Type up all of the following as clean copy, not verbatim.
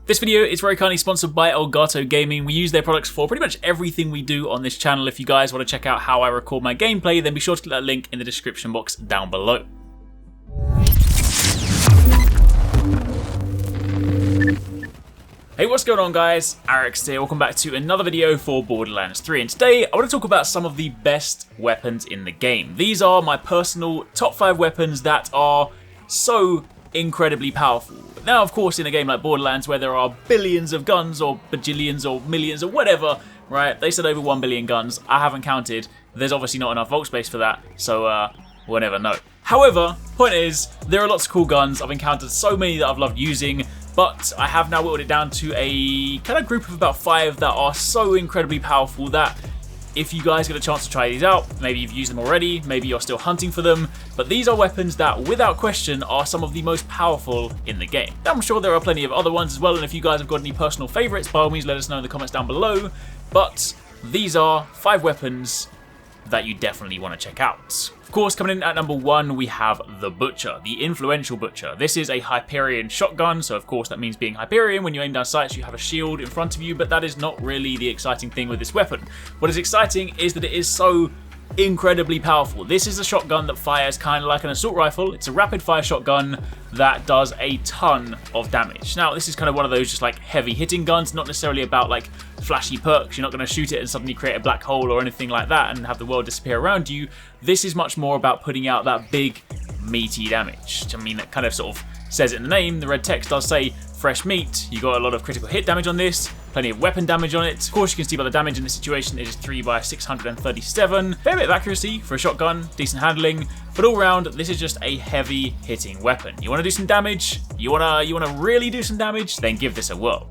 This video is very kindly sponsored by Elgato Gaming. We use their products for pretty much everything we do on this channel. If you guys want to check out how I record my gameplay, then be sure to click that link in the description box down below. Hey, what's going on guys? Arekkz here, welcome back to another video for Borderlands 3, and today I want to talk about some of the best weapons in the game. These are my personal top 5 weapons that are so incredibly powerful. Now, of course, in a game like Borderlands where there are billions of guns or bajillions or millions or whatever, right? They said over 1 billion guns. I haven't counted. There's obviously not enough vault space for that, so we'll never know. However, point is, there are lots of cool guns. I've encountered so many that I've loved using, but I have now whittled it down to a kind of group of about 5 that are so incredibly powerful that if you guys get a chance to try these out, maybe you've used them already, maybe you're still hunting for them, but these are weapons that, without question, are some of the most powerful in the game. I'm sure there are plenty of other ones as well, and if you guys have got any personal favourites, by all means let us know in the comments down below, but these are 5 weapons that you definitely want to check out. Of course, coming in at number 1, we have the Butcher, the influential Butcher. This is a Hyperion shotgun, so of course that means being Hyperion, when you aim down sights you have a shield in front of you, but that is not really the exciting thing with this weapon. What is exciting is that it is so incredibly powerful. This is a shotgun that fires kind of like an assault rifle. It's a rapid fire shotgun that does a ton of damage. Now, this is kind of one of those just like heavy hitting guns, not necessarily about like flashy perks. You're not going to shoot it and suddenly create a black hole or anything like that and have the world disappear around you. This is much more about putting out that big meaty damage. I mean, that kind of sort of says it in the name. The red text does say fresh meat. You got a lot of critical hit damage on this, plenty of weapon damage on it. Of course, you can see by the damage in this situation, it is 3 by 637. Fair bit of accuracy for a shotgun, decent handling, but all round, this is just a heavy hitting weapon. You want to do some damage? You want to really do some damage? Then give this a whirl.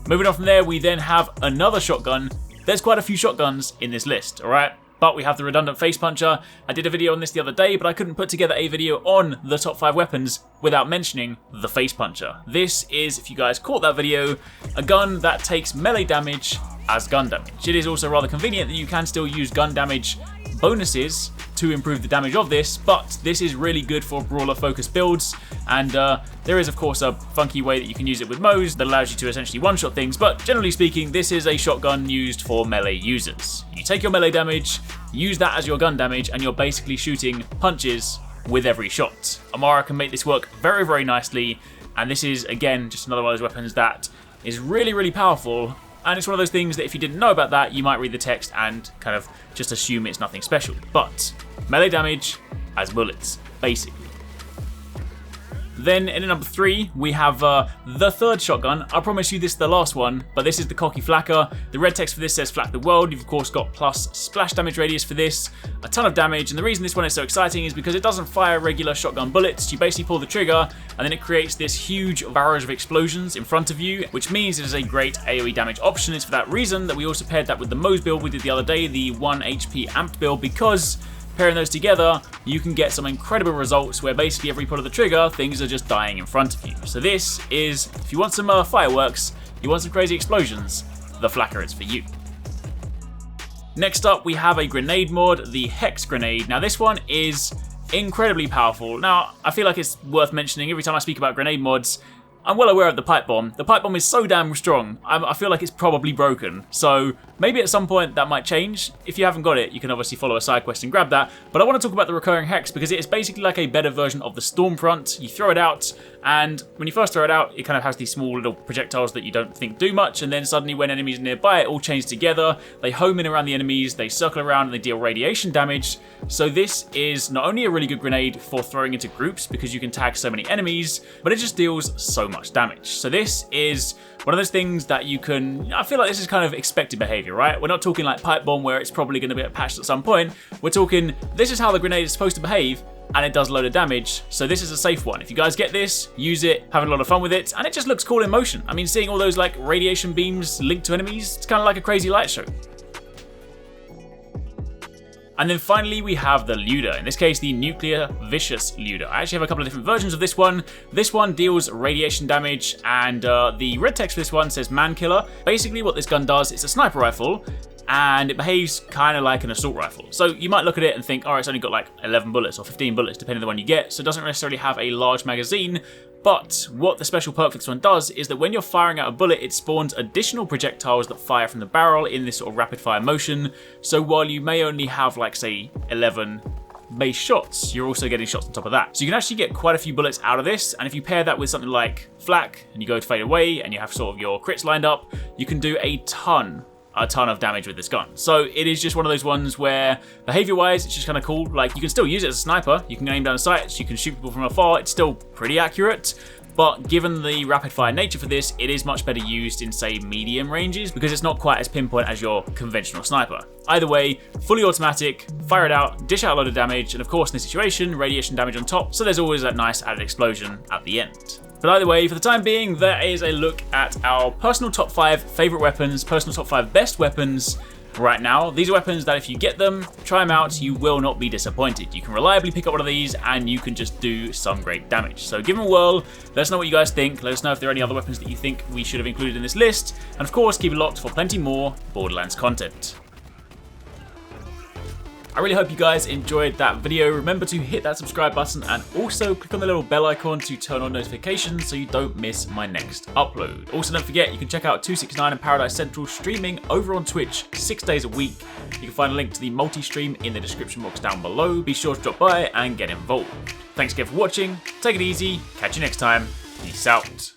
Moving on from there, we then have another shotgun. There's quite a few shotguns in this list, alright? But we have the redundant Facepuncher. I did a video on this the other day, but I couldn't put together a video on the top 5 weapons without mentioning the Facepuncher. This is, if you guys caught that video, a gun that takes melee damage as gun damage. It is also rather convenient that you can still use gun damage bonuses to improve the damage of this, but this is really good for brawler focused builds, and there is of course a funky way that you can use it with Moes that allows you to essentially one-shot things, but generally speaking this is a shotgun used for melee users. You take your melee damage, use that as your gun damage, and you're basically shooting punches with every shot. Amara can make this work very, very nicely, and this is again just another one of those weapons that is really, really powerful. And it's one of those things that if you didn't know about that, you might read the text and kind of just assume it's nothing special. But melee damage as bullets, basically. Then in at number 3, we have the third shotgun. I promise you this is the last one, but this is the Cocky Flacker. The red text for this says flak the world. You've of course got plus splash damage radius for this, a ton of damage, and the reason this one is so exciting is because it doesn't fire regular shotgun bullets. You basically pull the trigger, and then it creates this huge barrage of explosions in front of you, which means it is a great AoE damage option. It's for that reason that we also paired that with the Moes build we did the other day, the 1 HP amped build, because pairing those together, you can get some incredible results where basically every pull of the trigger, things are just dying in front of you. So this is, if you want some fireworks, you want some crazy explosions, the Flacker is for you. Next up, we have a grenade mod, the Hex grenade. Now this one is incredibly powerful. Now, I feel like it's worth mentioning every time I speak about grenade mods. I'm well aware of the pipe bomb. The pipe bomb is so damn strong, I feel like it's probably broken. So maybe at some point that might change. If you haven't got it, you can obviously follow a side quest and grab that. But I want to talk about the recurring Hex because it is basically like a better version of the Stormfront. You throw it out, and when you first throw it out, it kind of has these small little projectiles that you don't think do much, and then suddenly when enemies are nearby, it all chains together. They home in around the enemies, they circle around, and they deal radiation damage. So this is not only a really good grenade for throwing into groups because you can tag so many enemies, but it just deals so much damage. So this is one of those things that you can, I feel like this is kind of expected behavior, right? We're not talking like pipe bomb where it's probably going to be patched at some point. We're talking, this is how the grenade is supposed to behave, and it does a load of damage, so this is a safe one. If you guys get this, use it, having a lot of fun with it, and it just looks cool in motion. I mean, seeing all those like radiation beams linked to enemies, it's kind of like a crazy light show. And then finally we have the Ludo, in this case the Nuclear Vicious Ludo. I actually have a couple of different versions of this one. This one deals radiation damage, and the red text for this one says Man Killer. Basically what this gun does, it's a sniper rifle. and it behaves kind of like an assault rifle. So you might look at it and think, alright, it's only got like 11 bullets or 15 bullets, depending on the one you get, so it doesn't necessarily have a large magazine. But what the special perk for this one does is that when you're firing out a bullet, it spawns additional projectiles that fire from the barrel in this sort of rapid fire motion. So while you may only have like, say, 11 base shots, you're also getting shots on top of that. So you can actually get quite a few bullets out of this, and if you pair that with something like flak and you go to fade away and you have sort of your crits lined up, you can do a ton of damage with this gun. So it is just one of those ones where behavior wise it's just kind of cool. Like, you can still use it as a sniper, you can aim down sights, you can shoot people from afar, it's still pretty accurate. But given the rapid fire nature for this, it is much better used in, say, medium ranges because it's not quite as pinpoint as your conventional sniper. Either way, fully automatic, fire it out, dish out a lot of damage, and of course in this situation, radiation damage on top, so there's always that nice added explosion at the end. But either way, for the time being, that is a look at our personal top 5 favourite weapons, personal top 5 best weapons right now. These are weapons that if you get them, try them out, you will not be disappointed. You can reliably pick up one of these and you can just do some great damage. So give them a whirl, let us know what you guys think, let us know if there are any other weapons that you think we should have included in this list, and of course keep it locked for plenty more Borderlands content. I really hope you guys enjoyed that video. Remember to hit that subscribe button and also click on the little bell icon to turn on notifications so you don't miss my next upload. Also, don't forget, you can check out 269 and Paradise Central streaming over on Twitch 6 days a week. You can find a link to the multi-stream in the description box down below. Be sure to drop by and get involved. Thanks again for watching. Take it easy. Catch you next time. Peace out.